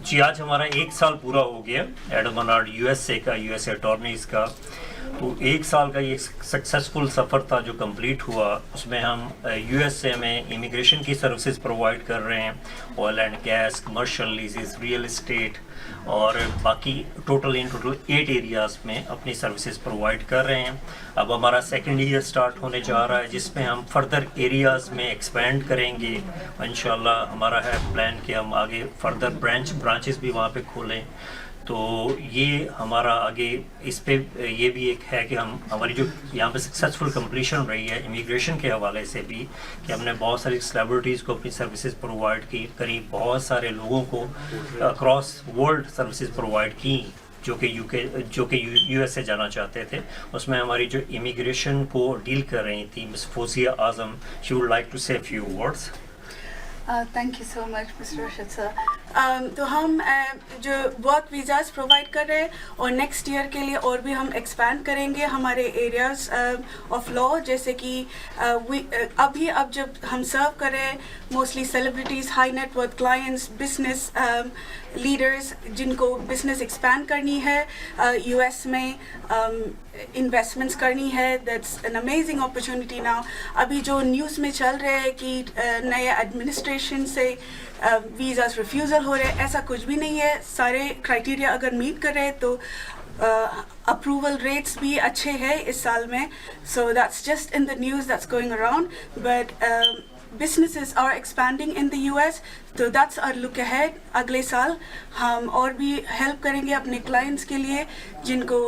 جی آج ہمارا 1 سال پورا ہو گیا Adam Bernard U S A کا، یو ایس اے اٹارنیز کا. تو 1 سال کا یہ سکسیزفل سفر تھا جو کمپلیٹ ہوا. اس میں ہم یو ایس اے میں امیگریشن کی سروسز پرووائڈ کر رہے ہیں، oil and gas, commercial leases, real estate اور باقی ٹوٹل 8 ایریاز میں اپنی سروسز پرووائڈ کر رہے ہیں. اب ہمارا 2nd ایئر سٹارٹ ہونے جا رہا ہے جس میں ہم فردر ایریاز میں ایکسپینڈ کریں گے. انشاءاللہ ہمارا ہے پلان کہ ہم آگے فردر برانچز بھی وہاں پہ کھولیں. تو یہ ہمارا آگے اس پہ یہ بھی ایک ہے کہ ہماری جو یہاں پہ سکسیزفل کمپلیشن رہی ہے امیگریشن کے حوالے سے بھی، کہ ہم نے بہت ساری سیلیبریٹیز کو اپنی سروسز پرووائڈ کی، بہت سارے لوگوں کو اکراس ورلڈ سروسز پرووائڈ کی جو کہ یو ایس اے جانا چاہتے تھے. اس میں ہماری جو امیگریشن کو ڈیل کر رہی تھی miss Fauzia Azam, she would like to say few words. Thank you so much mister Rashid sir. تو ہم جو ورک ویزاز پرووائڈ کر رہے ہیں اور نیکسٹ ایئر کے لیے اور بھی ہم ایکسپینڈ کریں گے ہمارے ایریاز آف لا، جیسے کہ اب جب ہم سرو کر رہے ہیں mostly celebrities, high net worth clients, business leaders جن کو بزنس ایکسپینڈ کرنی ہے یو ایس میں، انویسٹمنٹس کرنی ہے. That's an amazing opportunity now. ابھی جو نیوز میں چل رہے ہیں کہ نئے ایڈمنسٹریشن سے ویزاز ریفیوزل ہو رہے ہیں، ایسا کچھ بھی نہیں ہے. سارے کرائٹیریا اگر میٹ کر رہے تو اپروول ریٹس بھی اچھے ہیں اس سال میں. So that's just in the news that's going around. But businesses are expanding in the US, so that's our look ahead. اگلے سال ہم اور بھی ہیلپ کریں گے اپنے کلائنٹس کے لیے جن کو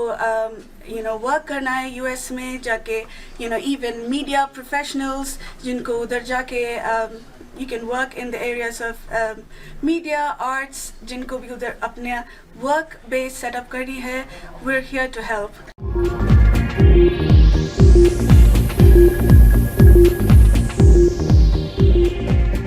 ورک کرنا ہے یو ایس میں جا کے، ایون میڈیا پروفیشنلز جن کو ادھر جا کے you can work in the areas of media, arts جن کو بھی ادھر اپنے ورک بیس سیٹ اپ کرنی ہے. we're here to help.